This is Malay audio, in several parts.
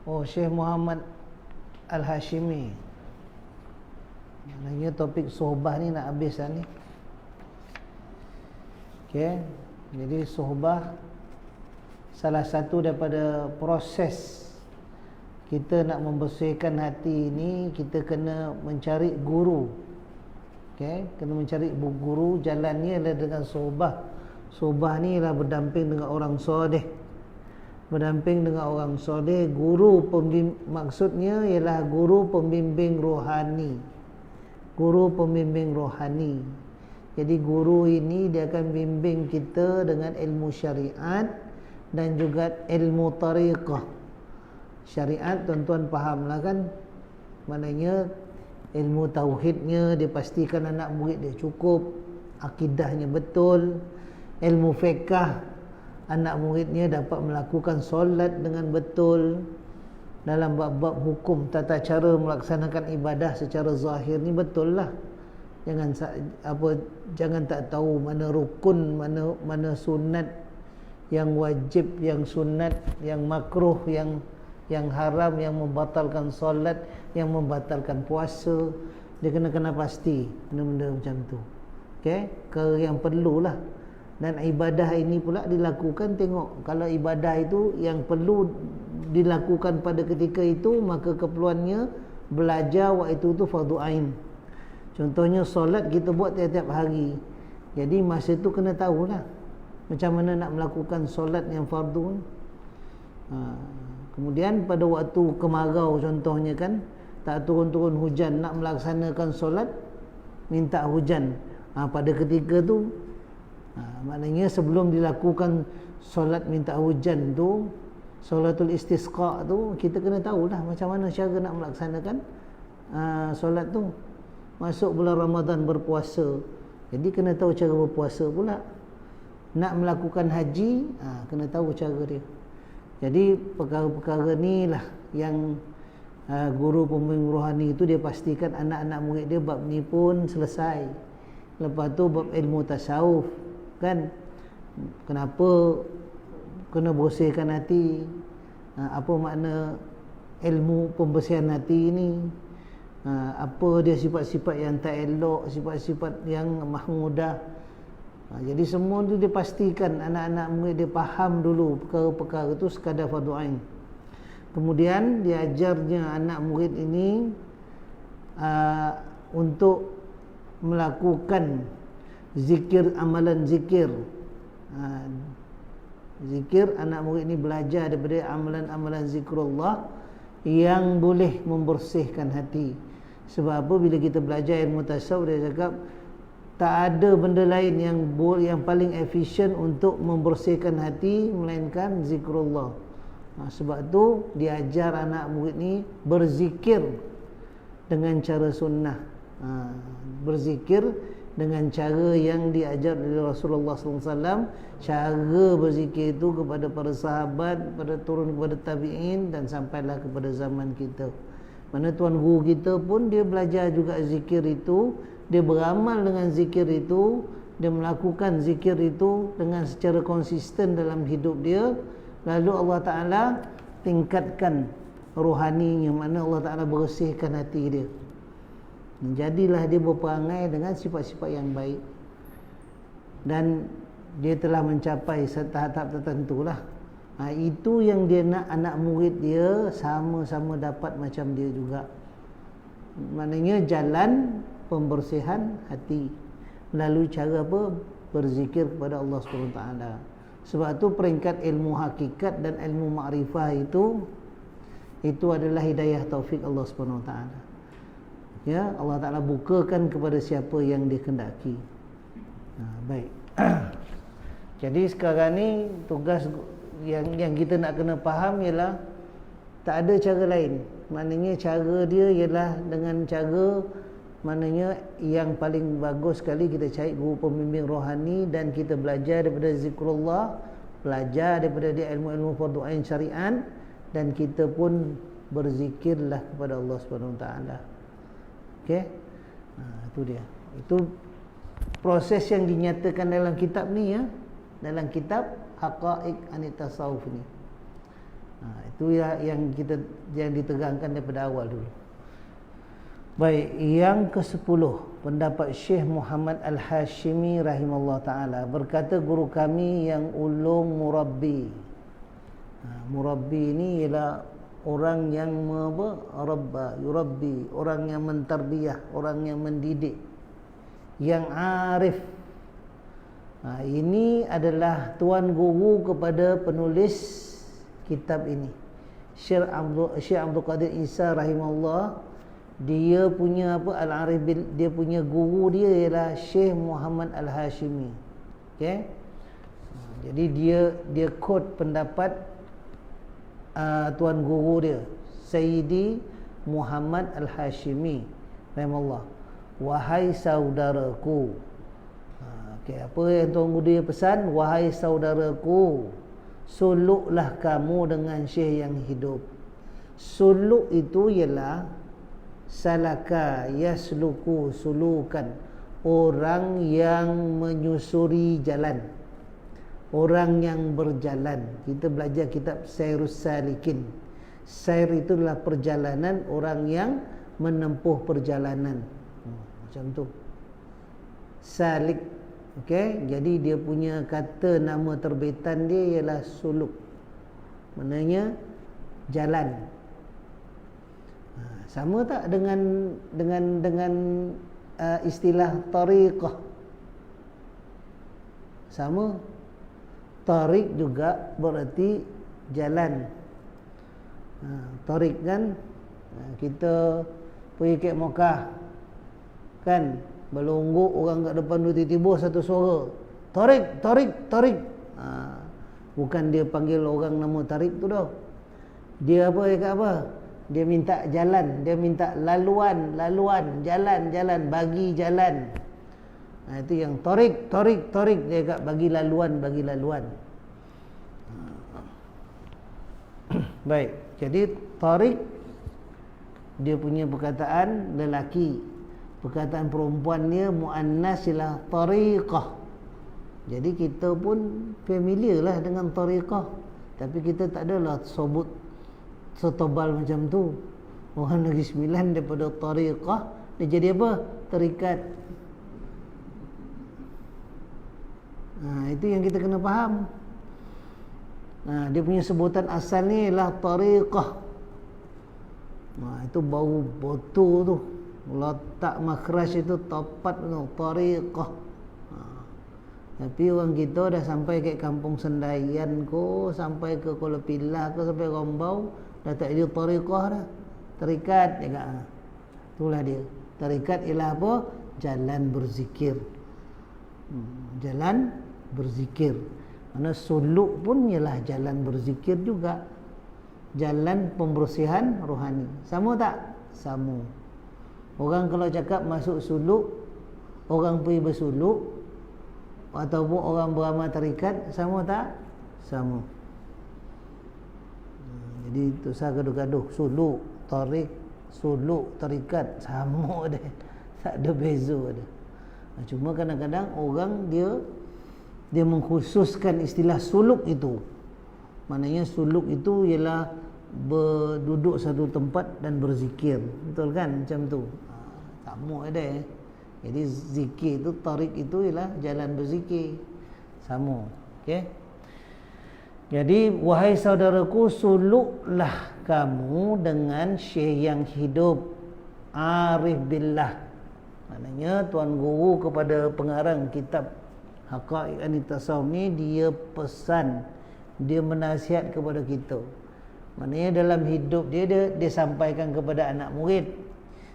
Oh, Syekh Muhammad Al-Hashimi. Maknanya topik sohbah ni nak habis dah ni. Okey. Jadi sohbah salah satu daripada proses kita nak membersihkan hati ini, kita kena mencari guru. Okey, kena mencari guru. Jalannya adalah dengan sohbah. Sohbah ni ialah berdamping dengan orang soleh. Berdamping dengan orang soleh. Guru maksudnya ialah guru pembimbing rohani. Guru pembimbing rohani. Jadi guru ini dia akan bimbing kita dengan ilmu syariat dan juga ilmu tariqah. Syariat tuan-tuan fahamlah kan, maknanya ilmu tauhidnya dia pastikan anak murid dia cukup, akidahnya betul. Ilmu fiqh, anak muridnya dapat melakukan solat dengan betul. Dalam bab-bab hukum, tata cara melaksanakan ibadah secara zahir ni betul lah. Jangan tak tahu mana rukun, mana sunat, yang wajib, yang sunat, yang makruh, yang haram, yang membatalkan solat, yang membatalkan puasa. Dia kena pasti benda-benda macam tu. Okey, yang perlulah. Dan ibadah ini pula dilakukan, tengok kalau ibadah itu yang perlu dilakukan pada ketika itu, maka keperluannya belajar waktu itu fardu ain. Contohnya solat kita buat tiap-tiap hari. Jadi masa itu kena tahulah macam mana nak melakukan solat yang fardu. Kemudian pada waktu kemarau contohnya kan, tak turun-turun hujan, nak melaksanakan solat minta hujan. Pada ketika tu maknanya sebelum dilakukan solat minta hujan tu, solatul istisqa tu, kita kena tahulah macam mana cara nak melaksanakan solat tu. Masuk bulan Ramadan berpuasa, jadi kena tahu cara berpuasa pula. Nak melakukan haji, kena tahu cara dia. Jadi perkara-perkara ni lah yang guru pembimbing rohani itu dia pastikan anak-anak murid dia bab ni pun selesai. Lepas tu bab ilmu tasawuf kan, kenapa kena bersihkan hati, apa makna ilmu pembersihan hati ini, apa dia sifat-sifat yang tak elok, sifat-sifat yang mahmudah. Jadi semua tu dia pastikan anak-anak murid dia faham dulu perkara-perkara tu sekadar fardu ain. Kemudian diajarnya anak murid ini untuk melakukan zikir, amalan zikir. Zikir, anak murid ini belajar daripada amalan-amalan zikrullah yang boleh membersihkan hati. Sebab apa? Bila kita belajar ilmu tasawuf, dia cakap tak ada benda lain yang paling efisien untuk membersihkan hati melainkan zikrullah. Sebab tu diajar anak murid ni berzikir dengan cara sunnah. Berzikir dengan cara yang diajar oleh Rasulullah SAW. Cara berzikir itu kepada para sahabat, pada turun kepada tabi'in dan sampailah kepada zaman kita. Mana tuan guru kita pun dia belajar juga zikir itu, dia beramal dengan zikir itu, dia melakukan zikir itu dengan secara konsisten dalam hidup dia. Lalu Allah Ta'ala tingkatkan rohani, yang mana Allah Ta'ala bersihkan hati dia. Jadilah dia berperangai dengan sifat-sifat yang baik, dan dia telah mencapai tahap-tahap tertentu lah. Itu yang dia nak anak murid dia sama-sama dapat macam dia juga. Maknanya jalan pembersihan hati melalui cara apa? Berzikir kepada Allah SWT. Sebab tu peringkat ilmu hakikat dan ilmu ma'rifah itu adalah hidayah taufik Allah SWT. Ya, Allah Ta'ala bukakan kepada siapa yang dikehendaki. Baik. Jadi sekarang ni tugas yang kita nak kena faham ialah tak ada cara lain. Maknanya cara dia ialah dengan cara, maknanya yang paling bagus sekali kita cari guru pembimbing rohani dan kita belajar daripada zikrullah, belajar daripada dia ilmu-ilmu fardu ain syariat, dan kita pun berzikirlah kepada Allah Subhanahu Wa Taala. Okey. Itu dia. Itu proses yang dinyatakan dalam kitab ni ya. Dalam kitab Haqaiq Anit Tasawuf ni. Itu yang ditegangkan daripada awal dulu. Baik, yang ke-10, pendapat Syekh Muhammad Al-Hashimi rahimahullah ta'ala. Berkata guru kami yang ulung murabbi. Murabbi ini ialah orang yang rabba, yurabbi, orang yang mentarbiyah, orang yang mendidik, yang arif. Ini adalah tuan guru kepada penulis kitab ini, Syekh Abdul Qadir Isa rahimahullah. Dia punya Al-Arif, dia punya guru dia ialah Syekh Muhammad Al-Hashimi. Okey. Jadi dia quote pendapat tuan guru dia, Sayyidi Muhammad Al-Hashimi rahimahullah. Wahai saudaraku. Okey, apa yang tuan guru dia pesan? Wahai saudaraku, suluklah kamu dengan Syekh yang hidup. Suluk itu ialah salaka yasluku sulukan, orang yang menyusuri jalan, orang yang berjalan. Kita belajar kitab Sairus Salikin. Sair itu adalah perjalanan, orang yang menempuh perjalanan. Macam tu Salik. Okey, jadi dia punya kata nama terbitan dia ialah suluk. Maknanya jalan. Sama tak dengan istilah tariqah? Sama. Tariq juga berarti jalan. Tariq kan, kita pergi ke Mekah kan, berlungguk orang kat depan tu tiba-tiba satu suara, Tariq, Tariq, Tariq. Bukan dia panggil orang nama Tariq tu dah. Dia dia kata apa? Dia minta jalan, dia minta laluan, jalan, bagi jalan. Itu yang Tariq, dia kata bagi laluan. Baik, jadi Tariq dia punya perkataan lelaki, perkataan perempuannya muannas ialah tariqah. Jadi kita pun familiar lah dengan tariqah, tapi kita tak adalah sebut setebal macam tu. Orang Negeri Sembilan daripada tariqah dia jadi apa? Terikat. Itu yang kita kena faham. Dia punya sebutan asal ni ialah tariqah. Itu bau botu tu, letak makhraj itu tepat tu, tariqah. Tapi orang kita dah sampai ke kampung Sendaian ko, sampai ke Kuala Pilah ke, sampai Rombau, dah tak ada tariqah dah. Terikat dia kata. Itulah dia. Terikat ialah apa? Jalan berzikir. Jalan berzikir. Mana suluk pun ialah jalan berzikir juga. Jalan pembersihan rohani. Sama tak? Sama. Orang kalau cakap masuk suluk, orang pergi bersuluk, ataupun orang beramal tarikat, sama tak? Sama. Jadi tu saya gaduh-gaduh. Suluk, tarik, suluk, tarikat, sama dia. Tak ada beza dia. Cuma kadang-kadang orang dia mengkhususkan istilah suluk itu. Maknanya suluk itu ialah berduduk satu tempat dan berzikir. Betul kan? Macam tu. Sama ada. Jadi zikir itu, tarik itu ialah jalan berzikir. Sama. Okey. Jadi wahai saudaraku, suluklah kamu dengan syekh yang hidup, arif billah. Maknanya tuan guru kepada pengarang kitab Haqaiq An-Tasawuf ni, dia pesan, dia menasihat kepada kita. Maknanya dalam hidup dia sampaikan kepada anak murid.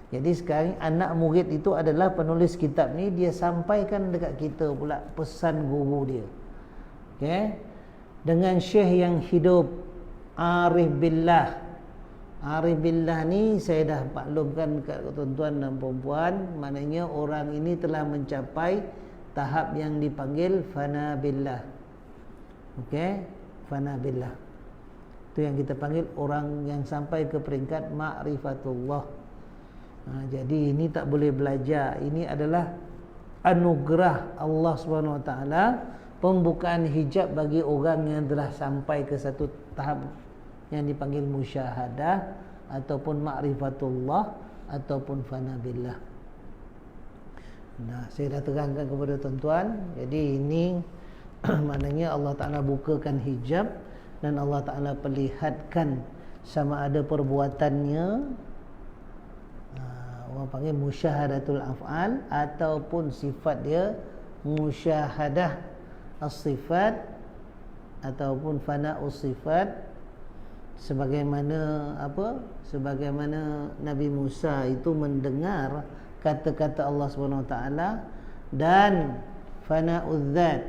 Jadi sekarang anak murid itu adalah penulis kitab ni, dia sampaikan dekat kita pula pesan guru dia. Okey. Dengan syekh yang hidup, arif billah. Arif billah ni saya dah maklumkan kat tuan-tuan dan puan-puan, maknanya orang ini telah mencapai tahap yang dipanggil fana billah. Okey, fana billah. Itu yang kita panggil orang yang sampai ke peringkat ma'rifatullah. Jadi ini tak boleh belajar. Ini adalah anugerah Allah Subhanahu Wa Taala, pembukaan hijab bagi orang yang telah sampai ke satu tahap yang dipanggil musyahadah ataupun ma'rifatullah ataupun fana billah. Nah, saya dah terangkan kepada tuan-tuan. Jadi ini maknanya Allah Ta'ala bukakan hijab dan Allah Ta'ala perlihatkan sama ada perbuatannya, orang panggil musyahadatul af'al, ataupun sifat dia musyahadah as-sifat ataupun fana'us sifat, sebagaimana sebagaimana Nabi Musa itu mendengar kata-kata Allah Subhanahu Wa Taala, dan fana'uz zat,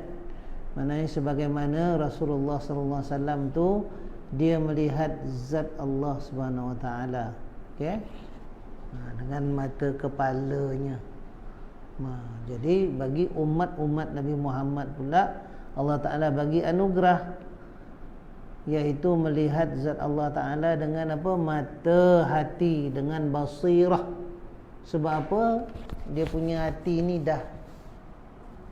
maknanya sebagaimana Rasulullah sallallahu alaihi wasallam tu dia melihat zat Allah Subhanahu Wa Taala, okey, dengan mata kepalanya. Jadi bagi umat-umat Nabi Muhammad pula Allah Ta'ala bagi anugerah, iaitu melihat zat Allah Ta'ala dengan apa? Mata hati, dengan basirah. Sebab apa? Dia punya hati ni dah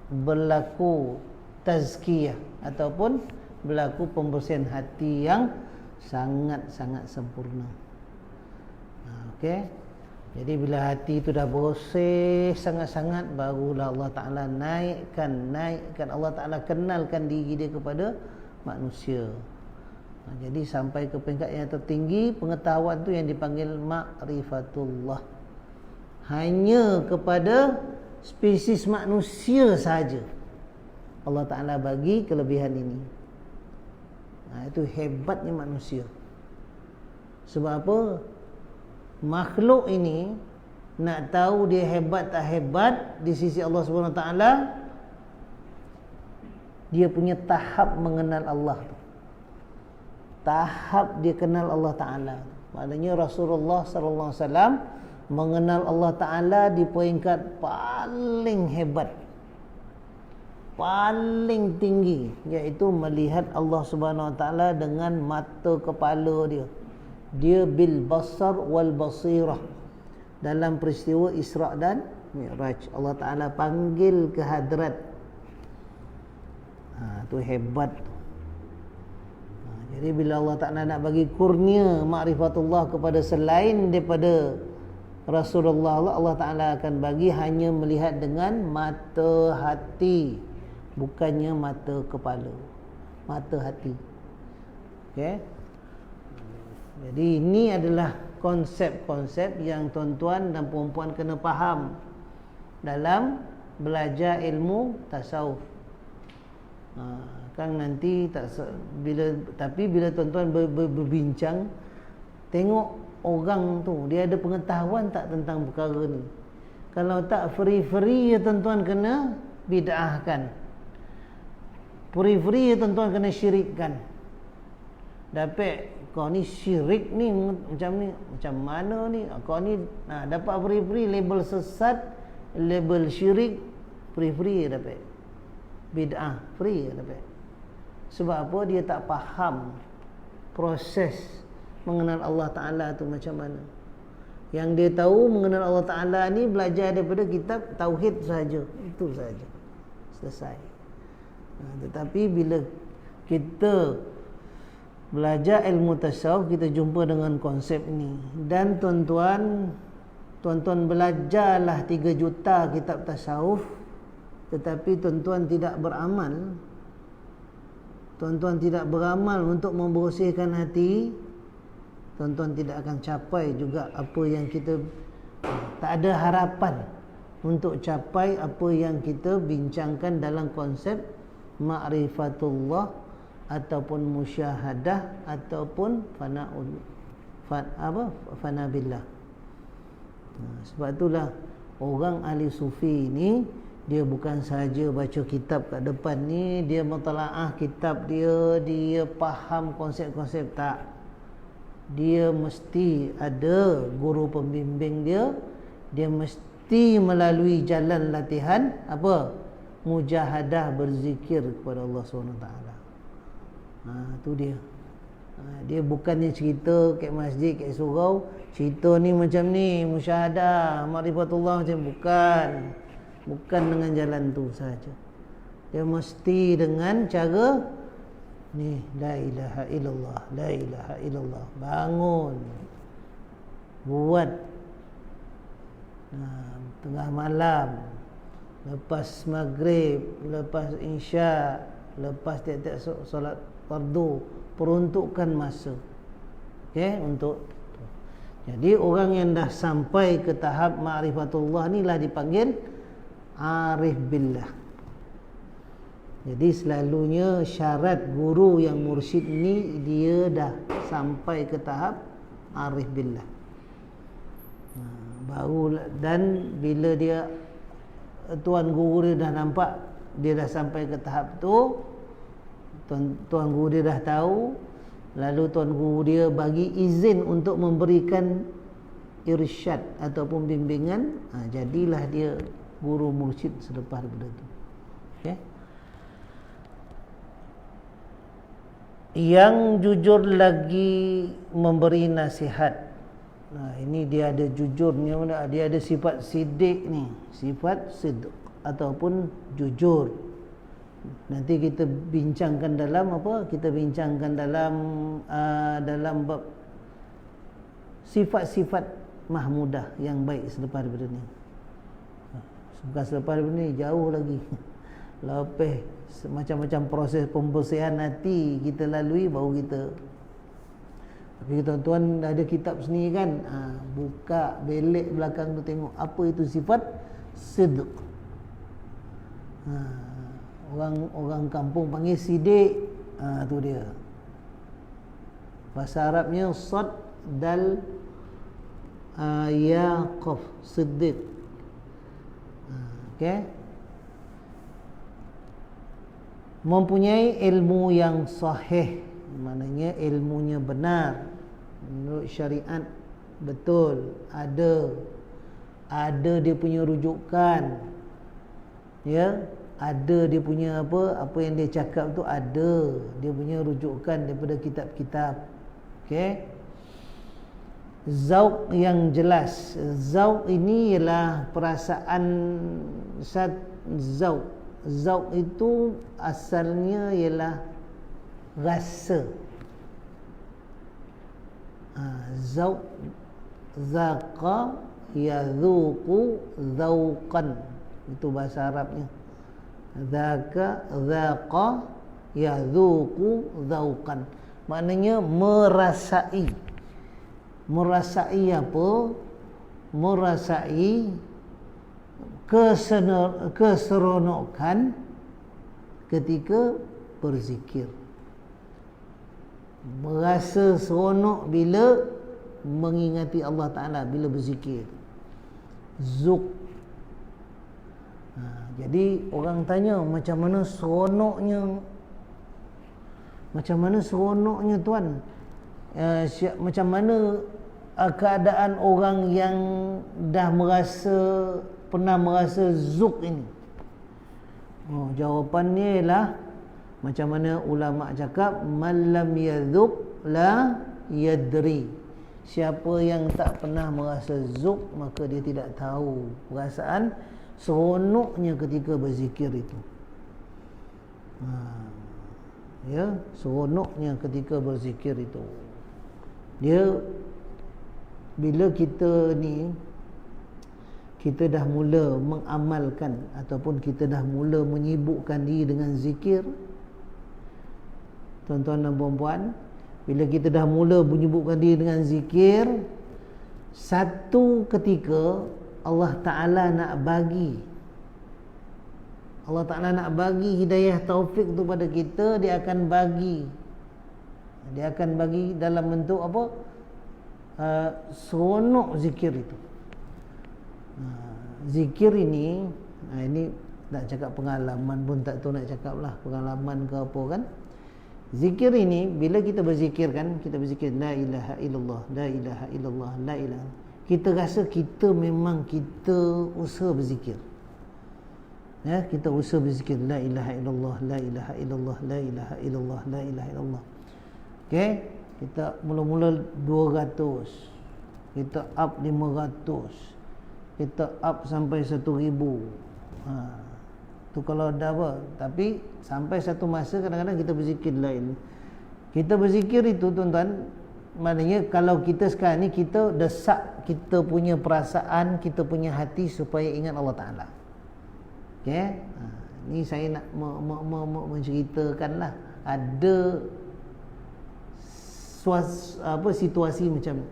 berlaku tazkiyah ataupun berlaku pembersihan hati yang sangat-sangat sempurna. Okey. Jadi bila hati itu dah bersih sangat-sangat, barulah Allah Ta'ala naikkan Allah Ta'ala kenalkan diri dia kepada manusia. Jadi sampai ke peringkat yang tertinggi pengetahuan tu yang dipanggil ma'rifatullah, hanya kepada spesies manusia sahaja Allah Ta'ala bagi kelebihan ini. Itu hebatnya manusia. Sebab apa? Makhluk ini nak tahu dia hebat tak hebat di sisi Allah Subhanahu Wa Taala, dia punya tahap mengenal Allah tu. Tahap dia kenal Allah Ta'ala. Maknanya Rasulullah sallallahu alaihi wasallam mengenal Allah Ta'ala di peringkat paling hebat, paling tinggi, iaitu melihat Allah Subhanahu Wa Taala dengan mata kepala dia. Dia bil basar wal basirah. Dalam peristiwa Isra' dan Mi'raj, Allah Ta'ala panggil ke hadrat. Tu hebat. Jadi bila Allah Ta'ala nak bagi kurnia ma'rifatullah kepada selain daripada Rasulullah, Allah Ta'ala akan bagi hanya melihat dengan mata hati, bukannya mata kepala, mata hati. Okey. Jadi ini adalah konsep-konsep yang tuan-tuan dan puan-puan kena faham dalam belajar ilmu tasawuf. Kan nanti bila tuan-tuan berbincang, tengok orang tu dia ada pengetahuan tak tentang perkara ni. Kalau tak free-free ya tuan-tuan kena bid'ahkan. Free-free ya tuan-tuan kena syirikkan. Dapat kau ni syirik ni macam ni, macam mana ni? Kau ni dapat free-free label sesat, label syirik, free-free dapat. Bid'ah free dapat. Sebab apa? Dia tak faham proses mengenal Allah Ta'ala tu macam mana. Yang dia tahu mengenal Allah Ta'ala ni belajar daripada kitab Tauhid saja. Itu saja. Selesai. Tetapi bila kita belajar ilmu tasawuf, kita jumpa dengan konsep ni. Dan tuan-tuan belajarlah 3 juta kitab tasawuf, tetapi tuan-tuan tidak beramal. Tuan-tuan tidak beramal untuk membersihkan hati, tuan-tuan tidak akan capai juga apa yang kita, tak ada harapan untuk capai apa yang kita bincangkan dalam konsep ma'rifatullah ataupun musyahadah ataupun fana billah. Sebab itulah orang ahli sufi ni, dia bukan sahaja baca kitab kat depan ni, dia mentalaah kitab dia faham konsep-konsep, tak. Dia mesti ada guru pembimbing dia mesti melalui jalan latihan mujahadah berzikir kepada Allah SWT. Tu dia. Dia bukannya cerita kat masjid, kat surau, cerita ni macam ni, musyahadah, ma'rifatullah macam, bukan dengan jalan tu saja. Dia mesti dengan cara Ni la ilaha illallah, la ilaha illallah. Bangun, buat tengah malam, lepas maghrib, lepas isya, lepas tiap-tiap solat fardu, peruntukkan masa. Okey, untuk jadi orang yang dah sampai ke tahap ma'rifatullah ni lah dipanggil arif billah. Jadi selalunya syarat guru yang mursyid ni dia dah sampai ke tahap arif billah. Baru, dan bila dia tuan guru dia dah nampak dia dah sampai ke tahap tu, tuan guru dia dah tahu, lalu tuan guru dia bagi izin untuk memberikan irsyad ataupun bimbingan, jadilah dia guru mursyid selepas daripada itu. Okey. Yang jujur lagi memberi nasihat. Ini dia ada jujurnya, dia ada sifat sidik ni, sifat sidq ataupun jujur. Nanti kita bincangkan dalam apa? Kita bincangkan dalam bab sifat-sifat mahmudah yang baik selepas daripada ni. Bukan selepas daripada ni, jauh lagi. Lepas macam-macam proses pembersihan hati kita lalui, baru kita. Tapi tuan-tuan ada kitab sendiri kan, buka belik belakang tu, tengok apa itu sifat sidq. Orang kampung panggil sidik, tu dia. Bahasa Arabnya sad dal ya qaf, siddiq. Okey. Mempunyai ilmu yang sahih, maknanya ilmunya benar menurut syariat, betul, ada dia punya rujukan, ya, ada dia punya apa yang dia cakap tu, ada dia punya rujukan daripada kitab-kitab. Okey. Zauq yang jelas. Zauq ini ialah perasaan zauq. Zauq itu asalnya ialah rasa. Zauq, zaqa yadhuqu zauqan, itu bahasa Arabnya. Zaqa yadhuqu zauqan, maknanya merasai. Merasai apa? Merasai keseronokan ketika berzikir. Merasa seronok bila mengingati Allah Ta'ala, bila berzikir. Zuq. Jadi orang tanya, macam mana seronoknya tuan? Macam mana keadaan orang yang dah pernah merasa zuq ini? Jawapannya ialah macam mana ulama cakap, man lam yadhuq la yadri. Siapa yang tak pernah merasa zuq, maka dia tidak tahu perasaan seronoknya ketika berzikir itu. Ya, seronoknya ketika berzikir itu. Dia, bila kita dah mula mengamalkan ataupun kita dah mula menyibukkan diri dengan zikir, tuan-tuan dan puan-puan, bila kita dah mula menyibukkan diri dengan zikir, satu ketika Allah Ta'ala nak bagi hidayah taufik tu pada kita. Dia akan bagi dalam bentuk apa? Seronok zikir itu. Zikir ini nak cakap pengalaman pun tak tahu nak cakap lah, pengalaman ke apa kan. Zikir ini, bila kita berzikir kan, kita berzikir la ilaha illallah, la ilaha illallah, la ilaha, kita rasa kita memang usaha berzikir, ya, kita usaha berzikir la ilaha illallah, la ilaha illallah, la ilaha illallah, la ilaha illallah. Okey, kita mula-mula 200, kita up 500, kita up sampai 1000. tu kalau dah apa. Tapi sampai satu masa kadang-kadang kita berzikir lain. Kita berzikir itu tuan-tuan, maknanya kalau kita sekarang ni kita desak kita punya perasaan, kita punya hati supaya ingat Allah Ta'ala. Okay, ni saya nak menceritakanlah ada situasi macam ni.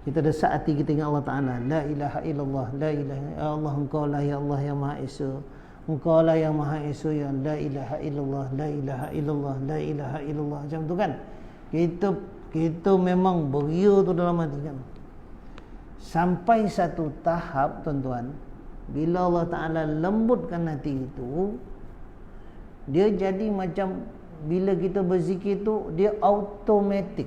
Kita desak hati kita ingat Allah Ta'ala. La ilaha illallah, la ilaha illallah, Engkau lah ya Allah yang Maha Esa, Engkau lah yang Maha Esa, ya la ilaha illallah, la ilaha illallah, la ilaha illallah. Macam tu kan. Kita memang beria tu dalam hati kan. Sampai satu tahap tuan-tuan, bila Allah Ta'ala lembutkan hati itu, dia jadi macam bila kita berzikir tu dia automatik.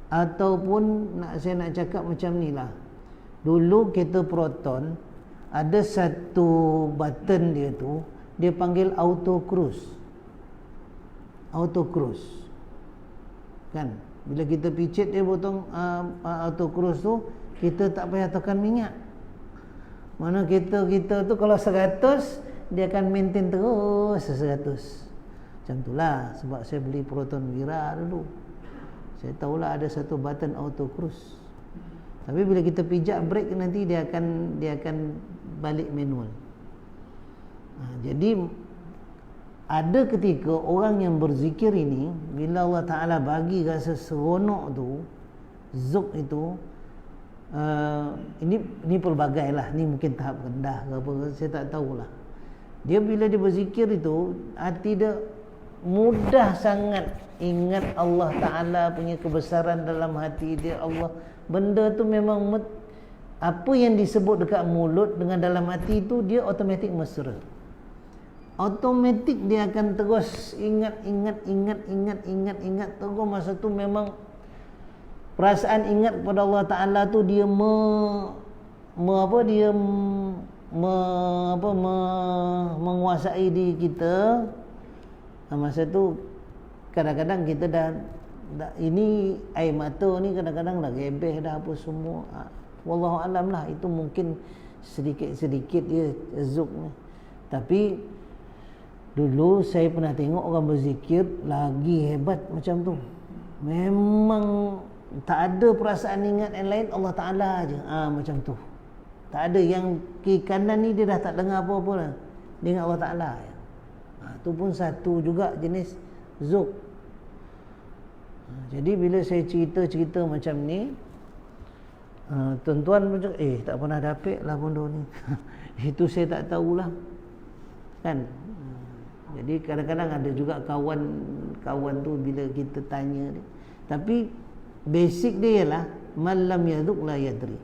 Ataupun saya nak cakap macam ni lah, dulu kereta Proton ada satu button dia tu, dia panggil auto cruise kan. Bila kita picit dia botong auto cruise tu, kita tak payah tekan minyak. Mana kereta kita tu kalau 100, dia akan maintain terus 100. Macam tu lah. Sebab saya beli Proton Wira dulu, saya tahulah ada satu button auto cruise. Tapi bila kita pijak brake nanti dia akan balik manual. Jadi ada ketika orang yang berzikir ini, bila Allah Ta'ala bagi rasa seronok tu, zuk itu, ini pelbagai lah, ni mungkin tahap rendah ke apa, saya tak tahulah. Dia bila dia berzikir itu, hati dia mudah sangat ingat Allah Ta'ala punya kebesaran dalam hati dia. Allah, benda tu memang apa yang disebut dekat mulut dengan dalam hati itu, dia automatik mesra. Automatik dia akan terus ingat terus. Masa tu memang perasaan ingat kepada Allah Ta'ala tu dia menguasai diri kita. Masa tu kadang-kadang kita dah ini air mata ni kadang-kadang dah gebeh dah apa semua. Wallahu alam lah, itu mungkin sedikit-sedikit dia zuk ni. Tapi dulu saya pernah tengok orang berzikir lagi hebat macam tu. Memang tak ada perasaan ingat yang lain, Allah Ta'ala aje. Macam tu. Tak ada yang kiri kanan ni dia dah tak dengar apa-apa dah. Dia ingat Allah Ta'ala. Tu pun satu juga jenis zuk. Jadi bila saya cerita-cerita macam ni, tuan-tuan macam tak pernah dapat lah bodoh ni. Itu saya tak tahulah kan. Jadi kadang-kadang ada juga kawan tu bila kita tanya dia, tapi basic dia ialah man lam yadhuq la yadri.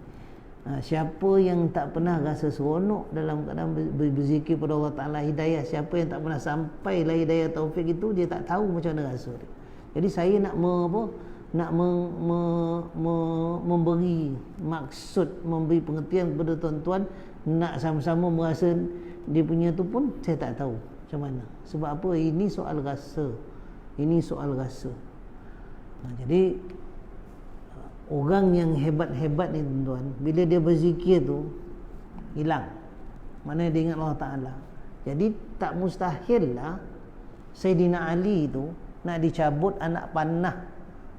Siapa yang tak pernah rasa seronok dalam keadaan berzikir pada Allah Ta'ala, hidayah, siapa yang tak pernah sampai lah hidayah taufik itu, dia tak tahu macam mana rasa dia. Jadi saya nak memberi maksud, memberi pengertian kepada tuan-tuan, nak sama-sama merasa dia punya tu pun saya tak tahu macam mana. Sebab apa? Ini soal rasa. Jadi orang yang hebat-hebat ni tuan-tuan, bila dia berzikir tu hilang, mana dia ingat Allah Ta'ala. Jadi tak mustahil lah Sayyidina Ali tu nak dicabut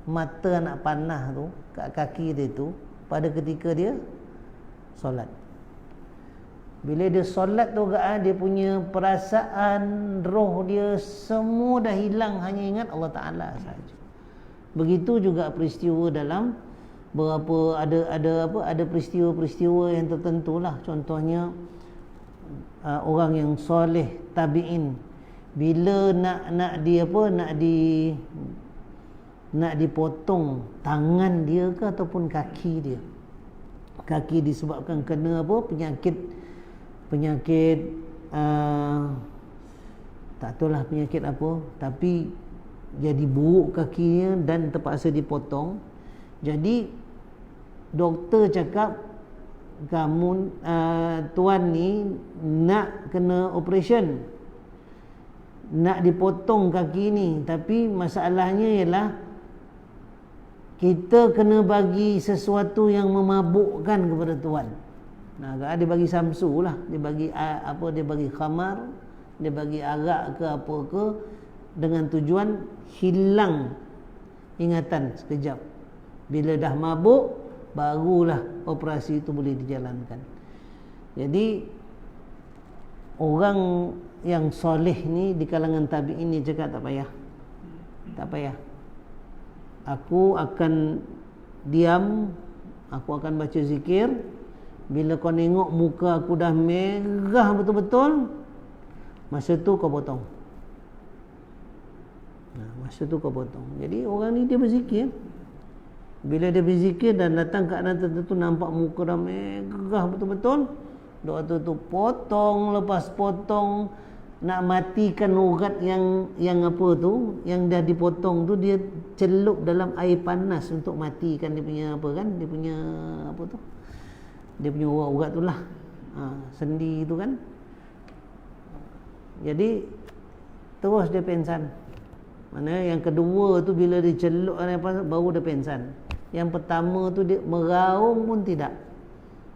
mata anak panah tu kat kaki dia tu pada ketika dia solat. Bila dia solat tu dia punya perasaan, roh dia semua dah hilang, hanya ingat Allah Ta'ala saja. Begitu juga peristiwa dalam ada peristiwa-peristiwa yang tertentu lah. Contohnya orang yang soleh tabi'in, bila nak dipotong tangan dia ke ataupun kaki dia. Kaki disebabkan kena penyakit tak tahulah penyakit apa, tapi jadi buruk kakinya dan terpaksa dipotong. Jadi doktor cakap, kamu tuan ni nak kena operation, nak dipotong kaki ni, tapi masalahnya ialah kita kena bagi sesuatu yang memabukkan kepada tuan. Nah, dia bagi samsu lah, dia bagi dia bagi khamar, dia bagi arak ke apa ke, dengan tujuan hilang ingatan sekejap. Bila dah mabuk, barulah operasi itu boleh dijalankan. Jadi orang yang soleh ni di kalangan tabi'in ni cakap tak payah. Aku akan diam, aku akan baca zikir. Bila kau tengok muka aku dah merah betul-betul, masa tu kau potong. Masa tu kau potong. Jadi orang ni dia berzikir. Bila dia berzikir dan datang keadaan tertentu nampak muka dah merah betul-betul, doktor tu potong. Lepas potong, nak matikan urat yang apa tu, yang dah dipotong tu, dia celup dalam air panas untuk matikan dia punya apa kan, dia punya apa tu, dia punya urat-urat tu lah, sendi tu kan. Jadi terus dia pensan. Mana yang kedua tu bila dia celup baru dia pensan. Yang pertama tu dia meraung pun tidak.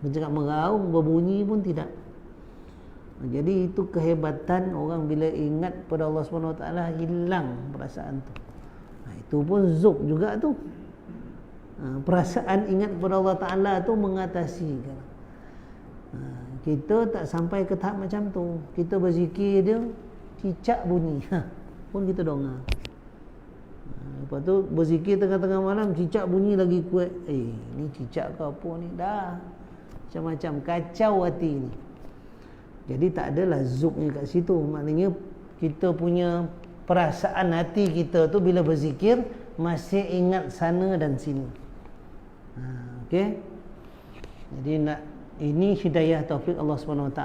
Dia meraung, berbunyi pun tidak. Jadi itu kehebatan orang bila ingat pada Allah SWT, hilang perasaan tu. Itu pun zuk juga tu. Perasaan ingat kepada Allah Ta'ala tu mengatasi kan. Kita tak sampai ke tahap macam tu. Kita berzikir dia cicak bunyi, pun kita dengar. Lepas tu berzikir tengah-tengah malam, cicak bunyi lagi kuat. Ni cicak ke apa ni? Dah macam-macam, kacau hati ni. Jadi tak adalah zuknya kat situ. Maknanya kita punya perasaan hati kita tu bila berzikir masih ingat sana dan sini. Okey. Jadi ini hidayah taufik Allah SWT.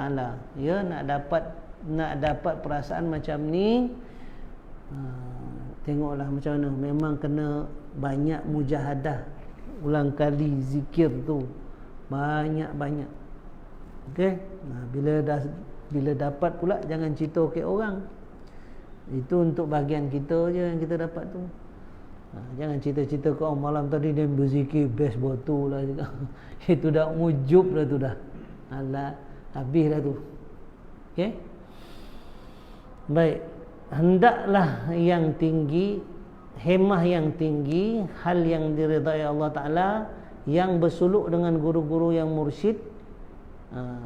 Ya, nak dapat perasaan macam ni, tengoklah macam mana. Memang kena banyak mujahadah, ulang kali zikir tu banyak-banyak. Okey. Bila dapat pula jangan cerita ke orang. Itu untuk bahagian kita je yang kita dapat tu. Jangan cerita-cerita ke orang, malam tadi dia berzikir best botol lah juga. Itu dah ujub dah tu dah. Alah, habis dah tu. Okey. Baik. Hendaklah yang tinggi, hemah yang tinggi, hal yang diridai Allah Ta'ala, yang bersuluk dengan guru-guru yang mursyid.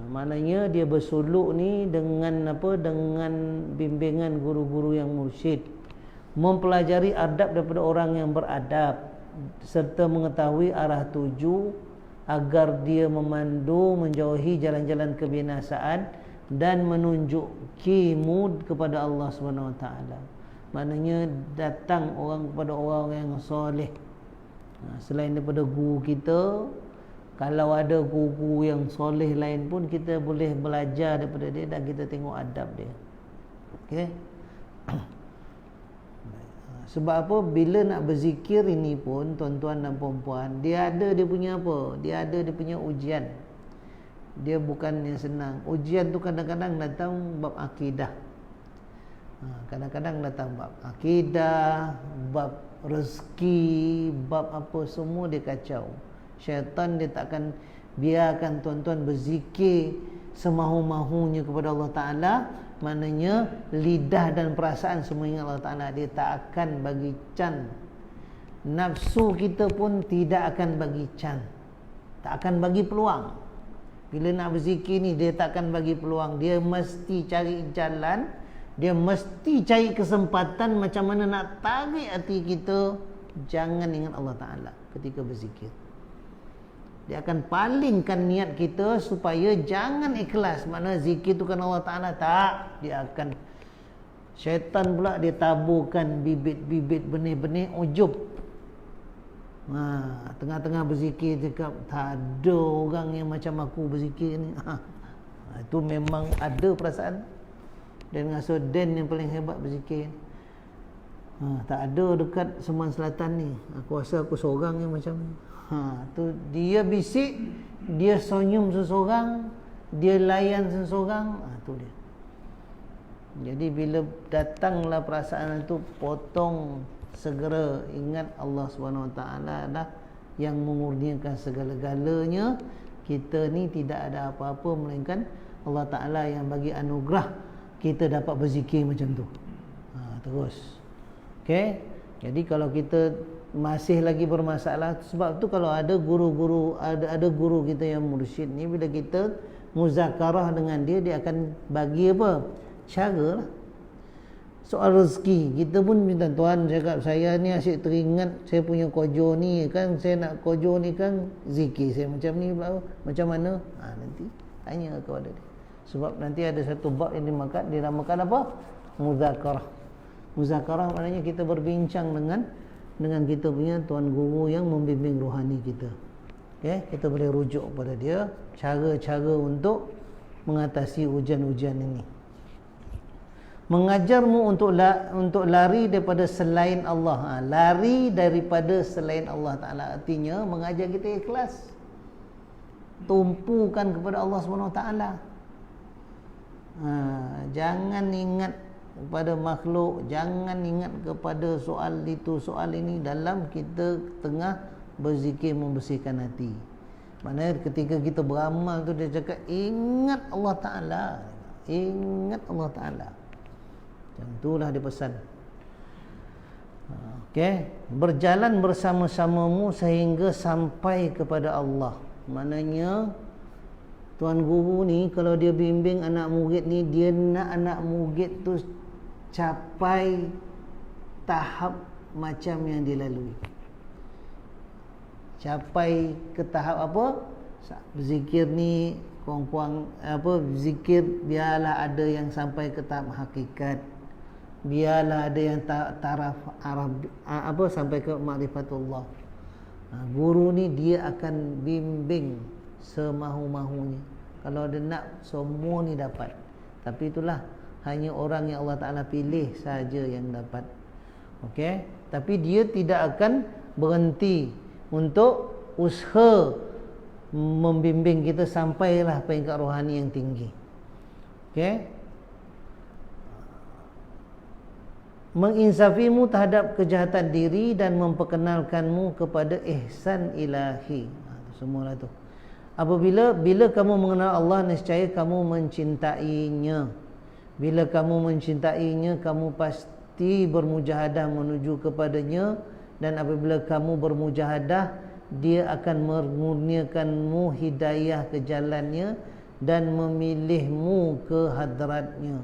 Maknanya dia bersuluk ni dengan apa? Dengan bimbingan guru-guru yang mursyid. Mempelajari adab daripada orang yang beradab, serta mengetahui arah tuju agar dia memandu menjauhi jalan-jalan kebinasaan dan menunjukimu kepada Allah SWT. Maknanya datang orang kepada orang yang soleh. Selain daripada guru kita, kalau ada guru yang soleh lain pun kita boleh belajar daripada dia dan kita tengok adab dia. Okey. Sebab apa? Bila nak berzikir ini pun, tuan-tuan dan puan-puan, dia ada dia punya apa? Dia ada dia punya ujian. Dia bukan yang senang. Ujian tu kadang-kadang datang bab akidah. Kadang-kadang datang bab akidah, bab rezeki, bab apa, semua dia kacau. Syaitan dia takkan biarkan tuan-tuan berzikir semahu-mahunya kepada Allah Ta'ala. Maknanya lidah dan perasaan semua ingat Allah Ta'ala. Dia tak akan bagi can. Nafsu kita pun tidak akan bagi can, tak akan bagi peluang. Bila nak berzikir ni, dia tak akan bagi peluang. Dia mesti cari jalan, dia mesti cari kesempatan macam mana nak tarik hati kita jangan ingat Allah Ta'ala ketika berzikir. Dia akan palingkan niat kita supaya jangan ikhlas. Maknanya zikir tu kan Allah Ta'ala. Tak. Dia akan, syaitan pula dia taburkan bibit-bibit benih-benih ujub. Tengah-tengah berzikir cakap, tak ada orang yang macam aku berzikir ni. Itu memang ada perasaan. Dan rasa Dan yang paling hebat berzikir. Tak ada dekat Semenanjung Selatan ni. Aku rasa aku seorang yang macam ni. Tu dia bisik, dia senyum seseorang, dia layan seseorang. Tu dia. Jadi bila datanglah perasaan itu, potong segera. Ingat Allah SWT lah yang mengurniakan segala-galanya, Kita ni tidak ada apa-apa melainkan Allah Ta'ala yang bagi anugerah kita dapat berzikir macam tu. Terus. Okey. Jadi kalau kita masih lagi bermasalah, sebab tu kalau ada guru-guru, ada guru kita yang mursyid ni, bila kita muzakarah dengan dia, dia akan bagi apa? Cara lah. Soal rezeki, kita pun minta Tuhan cakap, saya ni asyik teringat saya punya kojo ni kan, saya nak kojo ni kan, zikir saya macam ni pula, macam mana? Nanti tanya kepada dia. Sebab nanti ada satu bab yang dinamakan apa? Muzakarah. Muzakarah maknanya kita berbincang dengan kita punya tuan guru yang membimbing rohani kita. Okay? Kita boleh rujuk kepada dia cara-cara untuk mengatasi ujian-ujian ini. Mengajarmu untuk lari daripada selain Allah. Lari daripada selain Allah Ta'ala, artinya mengajar kita ikhlas, tumpukan kepada Allah SWT. Jangan ingat kepada makhluk, jangan ingat kepada soal itu soal ini dalam kita tengah berzikir membersihkan hati. Maknanya ketika kita beramal tu, dia cakap ingat Allah Ta'ala, ingat Allah Ta'ala. Macam itulah dia pesan. Okey, berjalan bersama-samamu sehingga sampai kepada Allah. Maknanya tuan guru ni kalau dia bimbing anak murid ni, dia nak anak murid tu capai tahap macam yang dia lalui. Capai ke tahap apa? Zikir ni kurang-kurang apa, zikir biarlah ada yang sampai ke tahap hakikat, biarlah ada yang taraf Arab apa sampai ke makrifatullah. Guru ni dia akan bimbing semahu-mahunya. Kalau dia nak, semua ni dapat. Tapi itulah, hanya orang yang Allah Ta'ala pilih saja yang dapat. Okey, tapi dia tidak akan berhenti untuk usaha membimbing kita sampailah peringkat rohani yang tinggi. Okey, menginsafimu terhadap kejahatan diri dan memperkenalkanmu kepada ihsan ilahi. Semualah tu. Bila kamu mengenal Allah, nescaya kamu mencintainya. Bila kamu mencintainya, kamu pasti bermujahadah menuju kepadanya. Dan apabila kamu bermujahadah, dia akan mengurniakanmu hidayah ke jalannya dan memilihmu ke hadratnya.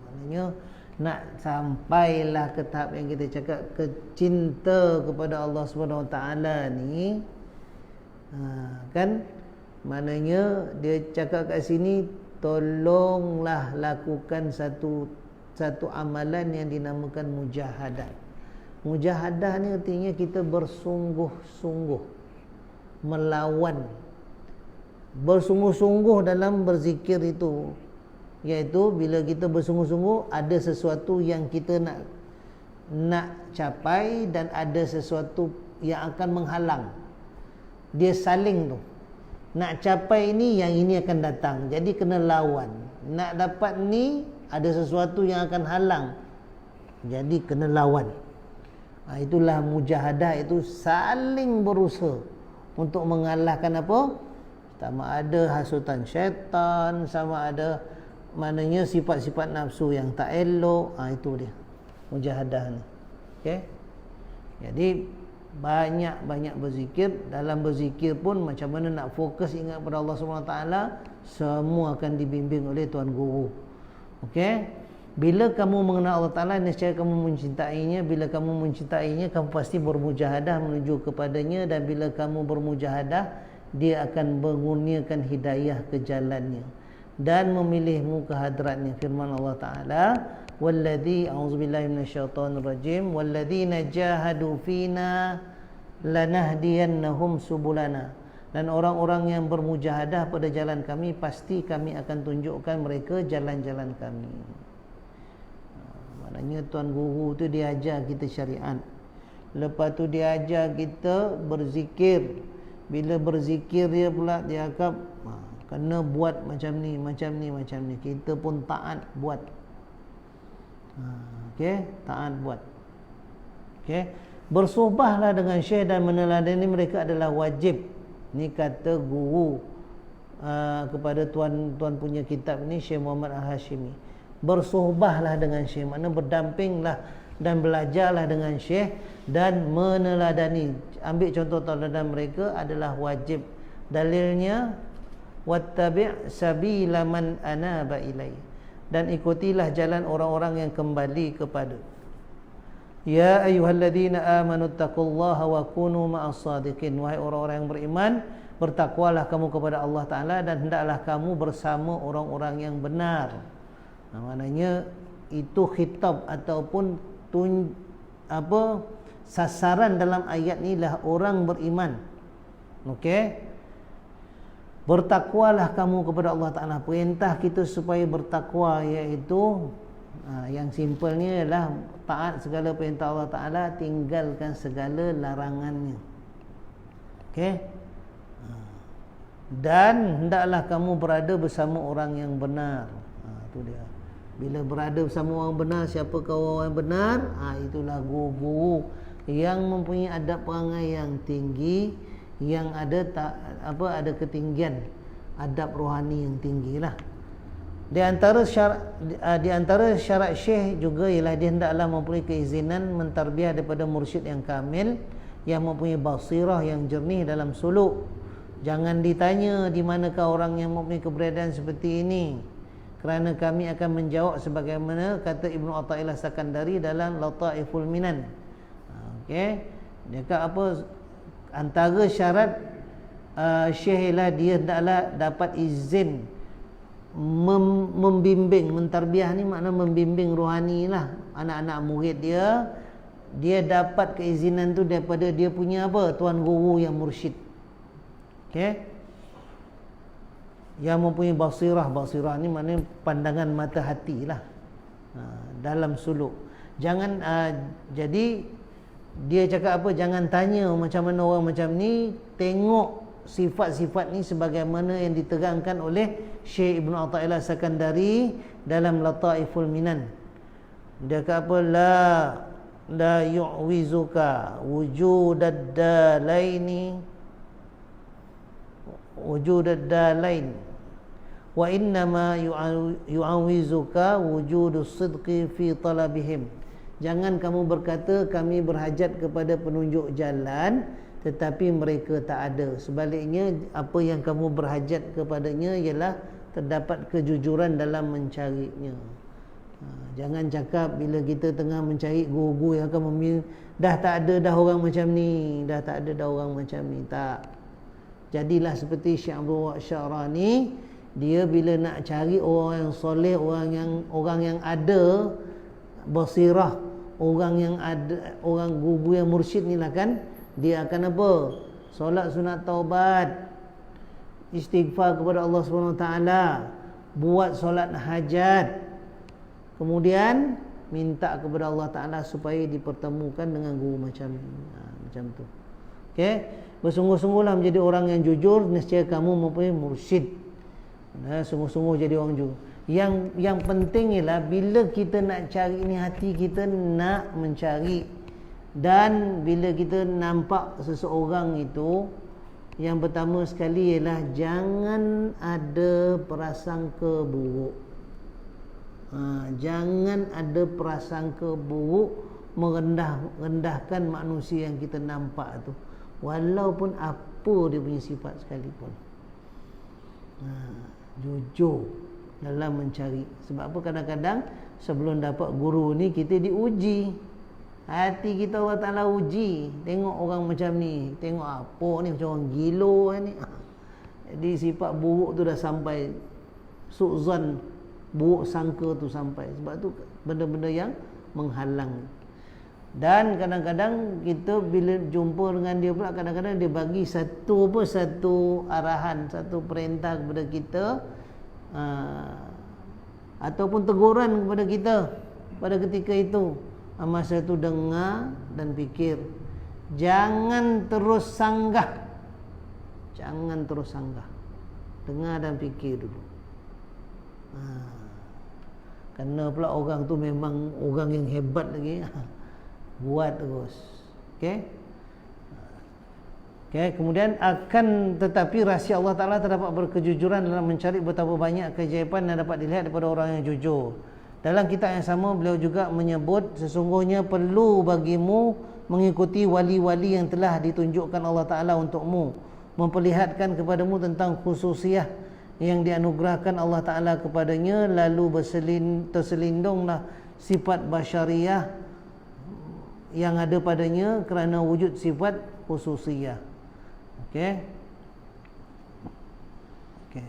Maknanya nak sampailah ke tahap yang kita cakap kecinta kepada Allah SWT ni, kan, maknanya dia cakap kat sini, tolonglah lakukan satu amalan yang dinamakan mujahadah. Mujahadah ni artinya kita bersungguh-sungguh melawan, bersungguh-sungguh dalam berzikir itu. Iaitu bila kita bersungguh-sungguh, ada sesuatu yang kita nak capai dan ada sesuatu yang akan menghalang. Dia saling tu. Nak capai ni, yang ini akan datang. Jadi kena lawan. Nak dapat ni, ada sesuatu yang akan halang. Jadi kena lawan. Itulah mujahadah, itu saling berusaha untuk mengalahkan apa? Sama ada hasutan syaitan, sama ada maknanya sifat-sifat nafsu yang tak elok. Itu dia mujahadah ni. Okey. Jadi banyak-banyak berzikir. Dalam berzikir pun macam mana nak fokus ingat pada Allah SWT, semua akan dibimbing oleh tuan guru. Okey. Bila kamu mengenal Allah Ta'ala, nescaya kamu mencintainya. Bila kamu mencintainya, kamu pasti bermujahadah menuju kepadanya. Dan bila kamu bermujahadah, dia akan mengurniakan hidayah ke jalannya dan memilihmu ke hadratnya. Firman Allah Ta'ala, walladzi a'udzubillahi minasyaitonirrajim, walladzina jahadu fina lanahdiyannahum subulana. Dan orang-orang yang bermujahadah pada jalan kami, pasti kami akan tunjukkan mereka jalan-jalan kami. Maknanya tuan guru tu dia ajar kita syariat. Lepas tu dia ajar kita berzikir. Bila berzikir dia pula dia akan kena buat macam ni, macam ni, macam ni. Kita pun taat buat. Okey, taat buat. Okey, bersuhbahlah dengan syekh dan meneladani mereka adalah wajib. Ni kata guru. kepada tuan punya kitab ni, Syekh Muhammad Al-Hashimi. Bersuhbahlah dengan Syekh, makna berdampinglah dan belajarlah dengan Syekh dan meneladani. Ambil contoh teladan mereka adalah wajib. Dalilnya wattabi' sabila man anaba ilai, dan ikutilah jalan orang-orang yang kembali kepada. Ya ayyuhalladzina amanu taqullaha wa kunu ma'as sadiqin. Wahai orang-orang yang beriman, bertakwalah kamu kepada Allah Ta'ala dan hendaklah kamu bersama orang-orang yang benar. Maknanya itu khitab ataupun sasaran dalam ayat ni lah orang beriman. Okey, bertakwalah kamu kepada Allah Ta'ala. Perintah kita supaya bertakwa, iaitu yang simpelnya ialah taat segala perintah Allah Ta'ala, tinggalkan segala larangannya. Okey, dan hendaklah kamu berada bersama orang yang benar. Itu dia. Bila berada bersama orang benar, siapakah orang yang benar? Itulah guru-guru yang mempunyai adab perangai yang tinggi, yang ada ada ketinggian adab rohani yang tinggilah. Di antara syarat syekh juga ialah dia hendaklah mempunyai keizinan mentarbiah daripada mursyid yang kamil, yang mempunyai basirah yang jernih dalam suluk. Jangan ditanya di manakah orang yang mempunyai keberadaan seperti ini, kerana kami akan menjawab sebagaimana kata Ibnu Athaillah Sakandari dalam Lataiful Minan. Okey, dia kata apa? Antara syarat syekh ialah dia hendaklah dapat izin membimbing. Mentarbiah ni makna membimbing rohani lah anak-anak murid dia. Dia dapat keizinan tu daripada dia punya tuan guru yang mursyid. Okey, yang mempunyai basirah. Basirah ni maknanya pandangan mata hati lah dalam suluk. Jangan jadi dia cakap jangan tanya macam mana orang macam ni, tengok sifat-sifat ni sebagaimana yang diterangkan oleh Syekh Ibnu Athaillah Sakandari dalam Lataiful Minan. Dia kata la yu'wizuka wujudad dalaini wa innama yu'awizuka wujudus sidqi fi talabihim. Jangan kamu berkata kami berhajat kepada penunjuk jalan tetapi mereka tak ada. Sebaliknya apa yang kamu berhajat kepadanya ialah terdapat kejujuran dalam mencarinya. Jangan cakap bila kita tengah mencari guru-guru yang akan dah tak ada dah orang macam ni, dah tak ada dah orang macam ni. Tak. Jadilah seperti Syekh Abdul Wahab Syarani, dia bila nak cari orang yang soleh, orang yang ada basirah, orang yang ada, orang guru yang mursyid ni lah kan, dia akan solat sunat taubat, istighfar kepada Allah SWT, buat solat hajat, kemudian minta kepada Allah Ta'ala supaya dipertemukan dengan guru macam tu. Okey, bersungguh-sungguhlah menjadi orang yang jujur, nescaya kamu mempunyai mursyid. Sungguh-sungguh jadi orang jujur. Yang penting ialah bila kita nak cari ni, hati kita nak mencari. Dan bila kita nampak seseorang itu, yang pertama sekali ialah jangan ada prasangka buruk. Jangan ada prasangka buruk, merendahkan manusia yang kita nampak tu, walaupun apa dia punya sifat sekalipun. Jujur dalam mencari. Sebab apa, kadang-kadang sebelum dapat guru ni kita diuji. Hati kita Allah Ta'ala uji. Tengok orang macam ni, tengok apa ni, macam orang gila ni. Jadi sifat buruk tu dah sampai, su'zan, buruk sangka tu sampai. Sebab tu benda-benda yang menghalang. Dan kadang-kadang kita bila jumpa dengan dia pula, kadang-kadang dia bagi satu arahan, satu perintah kepada kita, ataupun teguran kepada kita pada ketika itu. Masa itu dengar dan fikir. Jangan terus sanggah. Jangan terus sanggah. Dengar dan fikir dulu. Kerana pula orang tu memang orang yang hebat lagi. Buat terus. Okey. Okay, kemudian akan tetapi rahsia Allah Ta'ala terdapat berkejujuran dalam mencari betapa banyak keajaiban yang dapat dilihat daripada orang yang jujur. Dalam kitab yang sama beliau juga menyebut sesungguhnya perlu bagimu mengikuti wali-wali yang telah ditunjukkan Allah Ta'ala untukmu, memperlihatkan kepadamu tentang khususiyah yang dianugerahkan Allah Ta'ala kepadanya, lalu terselindunglah sifat basyariah yang ada padanya kerana wujud sifat khususiyah. Okey. Okey.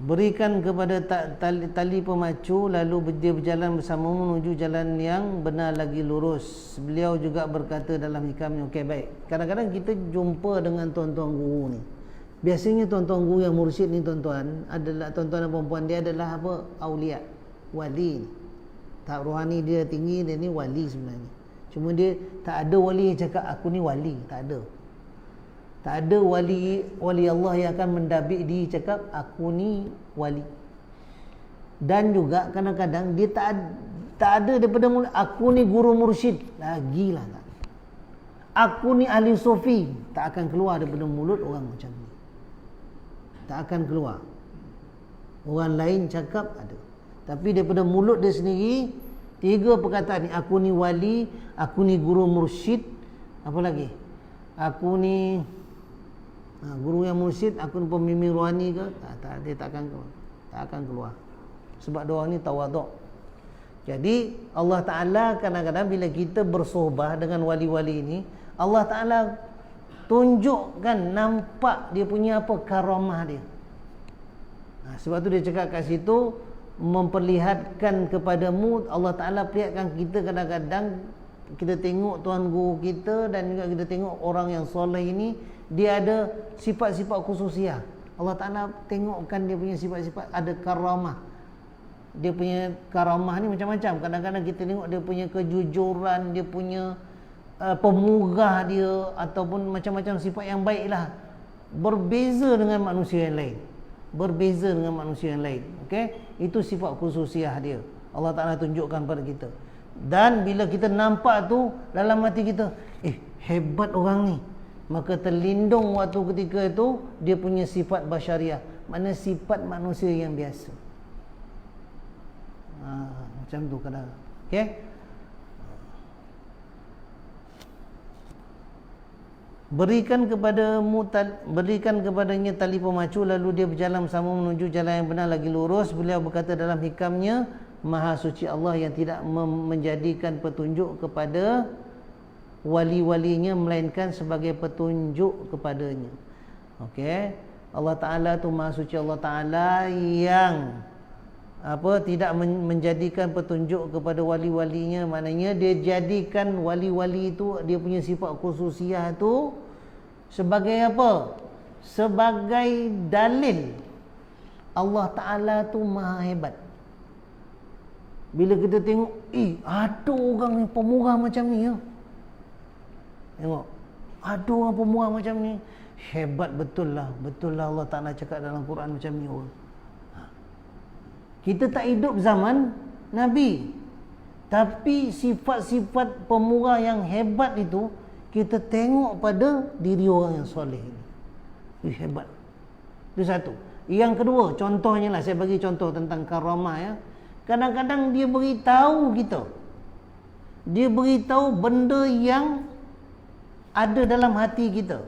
Berikan kepada tali pemacu, lalu dia berjalan bersamamu menuju jalan yang benar lagi lurus. Beliau juga berkata dalam hikamnya. Okey, baik. Kadang-kadang kita jumpa dengan tuan-tuan guru ni. Biasanya tuan-tuan guru yang mursyid ni tuan-tuan adalah tuan-tuan dan puan-puan, dia adalah apa? Aulia, wali. Tahap rohani dia tinggi, dia ni wali sebenarnya. Cuma dia tak ada wali yang cakap aku ni wali, tak ada. Tak ada wali Allah yang akan mendabik diri cakap aku ni wali. Dan juga kadang-kadang dia tak ada daripada mulut aku ni guru mursyid, lagilah tak. Aku ni ahli sufi, tak akan keluar daripada mulut orang macam ni. Tak akan keluar. Orang lain cakap ada, tapi daripada mulut dia sendiri 3 perkataan ni, aku ni wali, aku ni guru mursyid, apa lagi? Aku ni guru yang mursyid, aku ni pembimbing rohani ke? Dia tak akan keluar. Tak akan keluar. Sebab dia orang ni tawaduk. Jadi Allah Ta'ala kadang-kadang bila kita bersohbah dengan wali-wali ini, Allah Ta'ala tunjukkan, nampak dia punya apa, karamah dia. Sebab tu dia cakap kat situ, memperlihatkan kepadamu, Allah Ta'ala perlihatkan kita kadang-kadang kita tengok tuan guru kita dan juga kita tengok orang yang soleh ini, dia ada sifat-sifat khususiah. Allah Ta'ala tengokkan dia punya sifat-sifat, ada karamah. Dia punya karamah ni macam-macam. Kadang-kadang kita tengok dia punya kejujuran, dia punya pemurah dia, ataupun macam-macam sifat yang baik lah. Berbeza dengan manusia yang lain. Berbeza dengan manusia yang lain. Okay? Itu sifat khususiah dia. Allah Ta'ala tunjukkan pada kita. Dan bila kita nampak tu dalam hati kita, hebat orang ni, maka terlindung waktu ketika itu dia punya sifat basyariah, mana sifat manusia yang biasa. Macam tu kadang. Okay? Berikan kepadanya tali pemacu, lalu dia berjalan bersama menuju jalan yang benar lagi lurus. Beliau berkata dalam hikamnya, Maha suci Allah yang tidak menjadikan petunjuk kepada wali-walinya melainkan sebagai petunjuk kepadanya. Okey, Allah Ta'ala tu Maha suci Allah Ta'ala yang tidak menjadikan petunjuk kepada wali-walinya. Maknanya dia jadikan wali-wali itu, dia punya sifat khususiah itu sebagai apa? Sebagai dalil Allah Ta'ala tu Maha hebat. Bila kita tengok, ada orang yang pemurah macam ni ya. Tengok, ada orang pemurah macam ni, hebat betul lah. Betul lah Allah Ta'ala cakap dalam Quran macam ni orang. Kita tak hidup zaman Nabi, tapi sifat-sifat pemurah yang hebat itu kita tengok pada diri orang yang soleh ini. Hebat. Itu satu. Yang kedua, contohnya lah, saya bagi contoh tentang karamah ya. Kadang-kadang dia beritahu kita, dia beritahu benda yang ada dalam hati kita.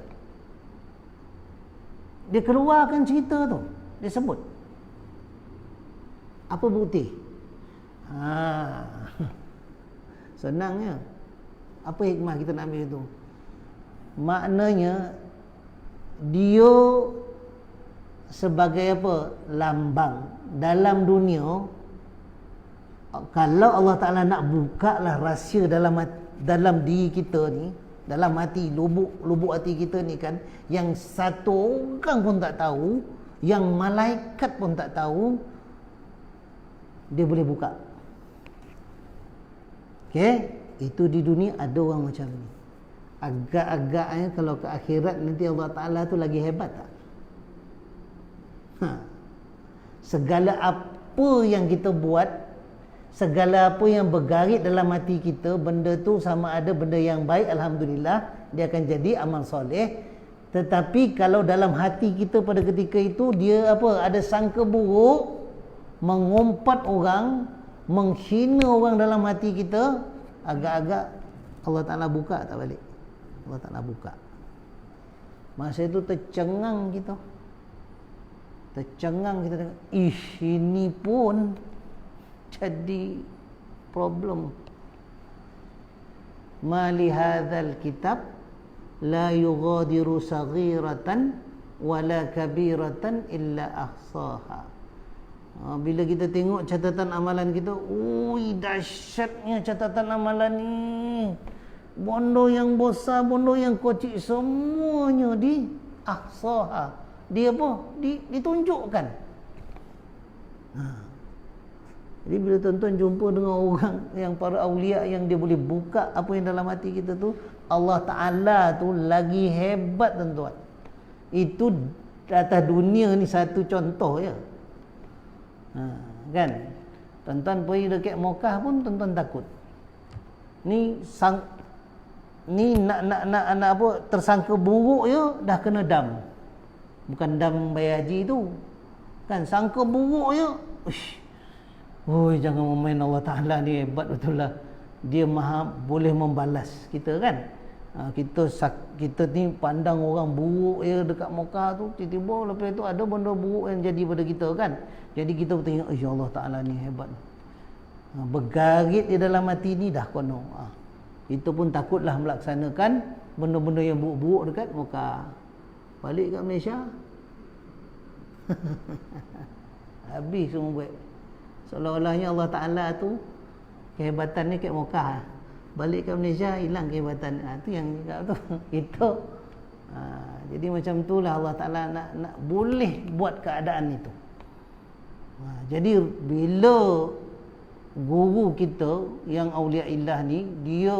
Dia keluarkan cerita tu, dia sebut. Apa bukti? Senangnya. Apa hikmah kita nak ambil itu? Maknanya dia sebagai apa? Lambang dalam dunia. Kalau Allah Ta'ala nak buka lah rahsia dalam diri kita ni, dalam hati, lubuk hati kita ni kan, yang satu orang pun tak tahu, yang malaikat pun tak tahu, dia boleh buka. Okay? Itu di dunia ada orang macam ni. Agak-agaknya kalau ke akhirat nanti Allah Ta'ala tu lagi hebat tak? Segala apa yang kita buat, segala apa yang bergarit dalam hati kita, benda tu sama ada benda yang baik, alhamdulillah, dia akan jadi amal soleh. Tetapi kalau dalam hati kita pada ketika itu dia apa, ada sangka buruk, mengumpat orang, menghina orang dalam hati kita, agak-agak Allah Ta'ala buka tak balik. Allah Ta'ala buka. Masa itu tercengang kita. Tercengang kita tengok, ini pun jadi problem. Ma li hadzal kitab la yughadiru saghiratan wala kabiratan illa ahsaha. Bila kita tengok catatan amalan kita, ui dahsyatnya catatan amalan ni. Bondo yang besar, bondo yang kecil, semuanya di ahsaha. Dia apa? Ditunjukkan. Jadi bila tuan-tuan jumpa dengan orang yang para awliya yang dia boleh buka apa yang dalam hati kita tu, Allah Ta'ala tu lagi hebat tuan-tuan. Itu atas dunia ni satu contoh ya. Kan? Tuan-tuan pergi dekat Mekah pun tuan-tuan takut. Ni nak apa, tersangka buruk ya, dah kena dam. Bukan dam bayar haji tu. Kan sangka buruk ya. Oi, jangan memain, Allah Ta'ala ni hebat betul lah. Dia maha boleh membalas kita kan. Kita ni pandang orang buruk ya dekat Mekah tu, tiba-tiba lepas tu ada benda buruk yang jadi pada kita kan. Jadi kita bertengok, ya Allah Ta'ala ni hebat. Bergarit di dalam hati ni dah kono. Itu pun takutlah melaksanakan benda-benda yang buruk-buruk dekat Mekah. Balik kat Malaysia habis semua buat. Seolah-olahnya Allah Ta'ala tu kehebatannya kat Mekah, balik kat Malaysia hilang kehebatan. Itu yang cakap tu itu. Jadi macam itulah Allah Ta'ala nak boleh buat keadaan itu. Jadi bila guru kita yang Aulia Illah ni dia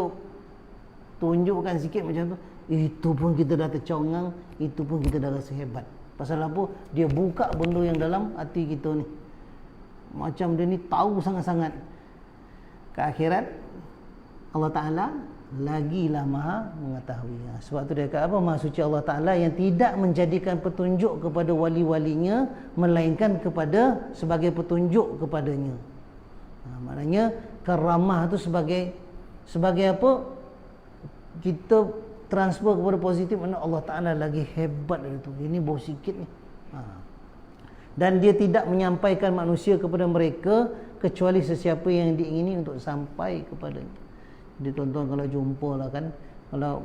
tunjukkan sikit macam tu, itu pun kita dah tercengang, itu pun kita dah rasa hebat. Pasal apa? Dia buka benda yang dalam hati kita ni. Macam dia ni tahu sangat-sangat. Ke akhirat Allah Ta'ala lagilah maha mengetahui. Sebab tu dia kata apa? Maha suci Allah Ta'ala yang tidak menjadikan petunjuk kepada wali-walinya, melainkan kepada sebagai petunjuk kepadanya. Maknanya karamah tu sebagai apa? Kita transfer kepada positif, mana Allah Ta'ala lagi hebat dari itu. Ini bau sikit ni. Dan dia tidak menyampaikan manusia kepada mereka kecuali sesiapa yang diingini untuk sampai kepadanya. Jadi tuan-tuan kalau jumpa lah kan, kalau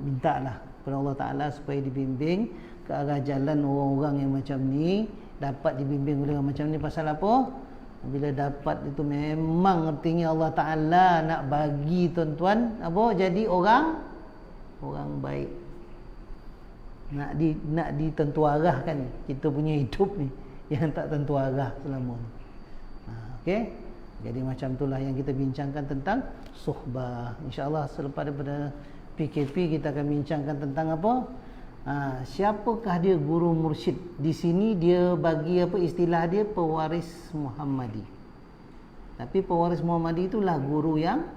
minta lah kepada Allah Ta'ala supaya dibimbing ke arah jalan orang-orang yang macam ni, dapat dibimbing oleh orang macam ni. Pasal apa? Bila dapat itu memang artinya Allah Ta'ala nak bagi tuan-tuan apa? Jadi orang baik. Nak ditentu arahkan kita punya hidup ni yang tak tentu arah selama ni. Okey. Jadi macam itulah yang kita bincangkan tentang suhbah. InsyaAllah selepas daripada PKP kita akan bincangkan tentang apa? Siapakah dia guru mursyid? Di sini dia bagi apa istilah dia, pewaris Muhammadi. Tapi pewaris Muhammadi itulah guru yang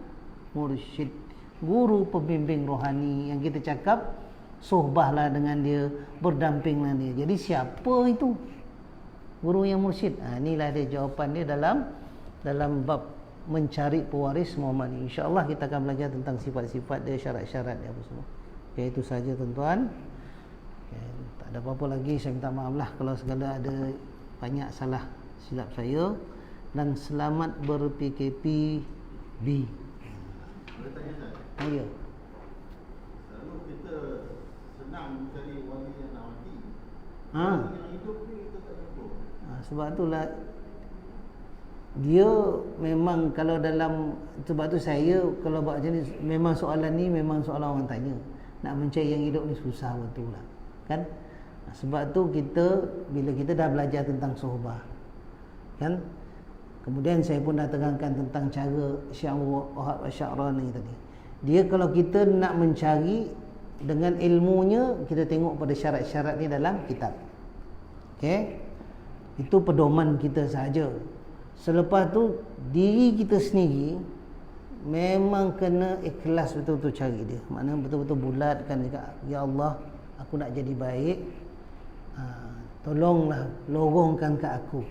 mursyid, guru pembimbing rohani yang kita cakap suhbahlah dengan dia, berdampinglah dia. Jadi siapa itu guru yang mursyid? Inilah dia jawapan dia dalam bab mencari pewaris Muhammad. InsyaAllah kita akan belajar tentang sifat-sifat dia, syarat-syarat dia apa semua. Okay, itu saja tuan-tuan. Okay, tak ada apa-apa lagi. Saya minta maaf lah kalau segala ada banyak salah silap saya. Dan selamat ber-PKP B. Boleh tanya tak? Ya. Selalu kita senang mencari wali yang nak mati. Yang hidup ni kita tak jumpa. Sebab itulah dia memang kalau dalam, sebab tu saya kalau buat macam ni, memang soalan ni memang soalan orang tanya. Nak mencari yang hidup ni susah betul lah kan. Sebab tu kita bila kita dah belajar tentang suhbah kan, kemudian saya pun dah terangkan tentang cara Syekh Wahab Asy'arani tadi. Dia kalau kita nak mencari dengan ilmunya, kita tengok pada syarat-syarat ni dalam kitab. Okey, itu pedoman kita sahaja. Selepas tu diri kita sendiri memang kena ikhlas betul-betul cari dia. Maknanya betul-betul bulatkan juga, ya Allah, aku nak jadi baik, tolonglah lorongkan ke aku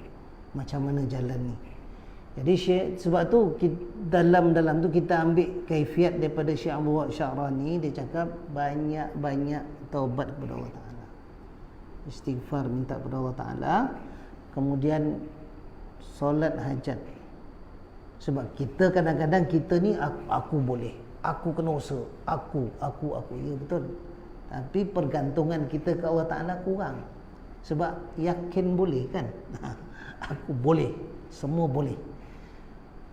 macam mana jalan ni. Jadi sebab tu dalam tu kita ambil kaifiat daripada Syekh Abdul Wahab Sya'rani. Dia cakap banyak-banyak taubat kepada Allah Ta'ala, istighfar, minta kepada Allah Ta'ala, kemudian solat hajat. Sebab kita kadang-kadang kita ni aku boleh, aku kena usaha, aku ya betul, tapi pergantungan kita ke Allah Ta'ala kurang. Sebab yakin boleh kan aku boleh, semua boleh.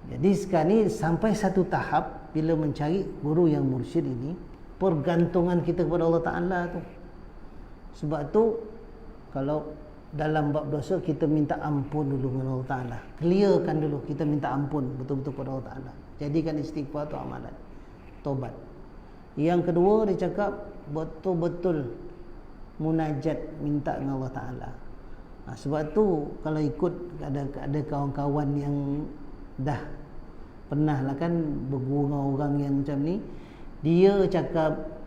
Jadi sekarang ni sampai satu tahap bila mencari guru yang mursyid ini, pergantungan kita kepada Allah Ta'ala tu. Sebab tu kalau dalam bab dosa kita minta ampun dulu dengan Allah Ta'ala, clearkan dulu, kita minta ampun betul-betul kepada Allah Ta'ala. Jadikan istighfar tu amalan, tobat. Yang kedua dia cakap betul-betul munajat, minta dengan Allah Ta'ala. Sebab tu kalau ikut ada kawan-kawan yang dah pernah lah kan berguru dengan orang yang macam ni, dia cakap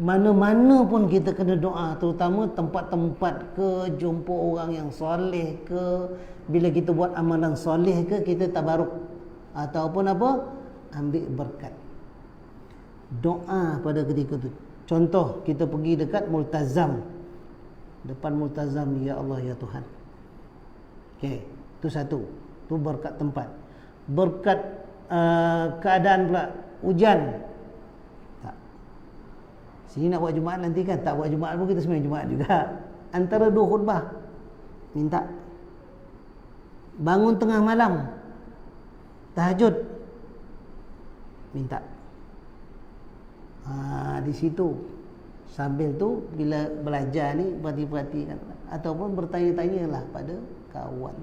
mana-mana pun kita kena doa, terutama tempat-tempat ke, jumpa orang yang soleh ke, bila kita buat amalan soleh ke, kita tabaruk ataupun apa, ambil berkat, doa pada ketika tu. Contoh, kita pergi dekat multazam, depan multazam, ya Allah ya Tuhan. Okey, tu satu, tu berkat tempat. Berkat keadaan pula, hujan. Tak. Sini nak buat Jumaat nanti kan, tak buat Jumaat pun kita sembahyang Jumaat juga. Antara dua khutbah minta. Bangun tengah malam, tahajud, minta. Di situ sambil tu bila belajar ni perhati-perhatikan, ataupun bertanya-tanyalah pada kawan.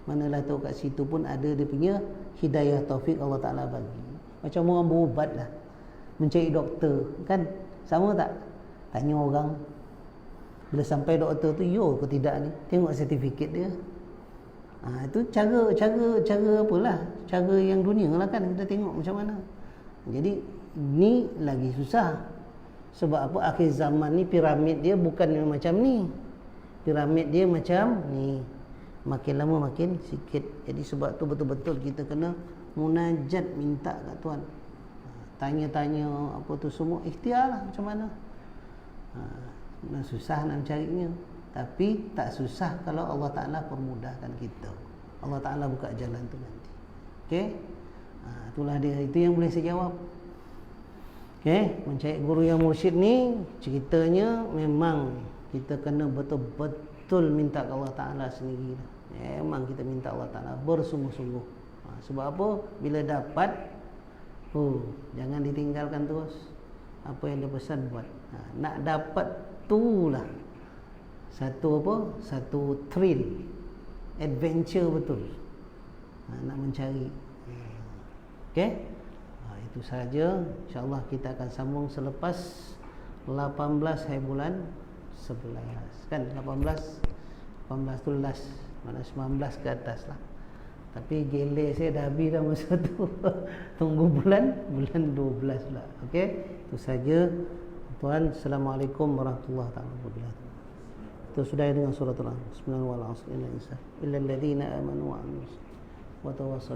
Manalah tahu kat situ pun ada dia punya hidayah taufik Allah Ta'ala bagi. Macam orang berubat lah, mencari doktor kan, sama tak? Tanya orang, bila sampai doktor tu, yo ke tidak ni, tengok sertifikat dia. Itu cara apalah, cara yang dunia lah kan, kita tengok macam mana. Jadi ni lagi susah. Sebab apa? Akhir zaman ni piramid dia bukan macam ni, piramid dia macam ni, makin lama makin sikit. Jadi sebab tu betul-betul kita kena munajat, minta kat Tuhan, tanya-tanya apa tu semua, ikhtiar lah macam mana. Susah nak carinya, tapi tak susah kalau Allah Ta'ala permudahkan kita, Allah Ta'ala buka jalan tu nanti. Okey, itulah dia, itu yang boleh saya jawab. Okey, mencari guru yang mursyid ni ceritanya memang kita kena betul-betul minta ke Allah Ta'ala sendiri. Memang kita minta Allah Ta'ala bersungguh-sungguh. Sebab apa? Bila dapat, jangan ditinggalkan terus. Apa yang dia pesan buat. Nak dapat tu lah satu apa? Satu thrill, adventure betul. Nak mencari. Okey? Itu saja. InsyaAllah kita akan sambung selepas 18 hari bulan 11 kan, 18 tu last, mana 19 ke atas lah. Tapi gele saya dah habis dah masa tu. Tunggu bulan 12 lah. Okey, itu saja tuan. Assalamualaikum warahmatullahi wabarakatuh. Itu sudah dengan surah Al-An'am. Bismillahirrahmanirrahim. Illal ladzina amanu wa amilus wa tawassaw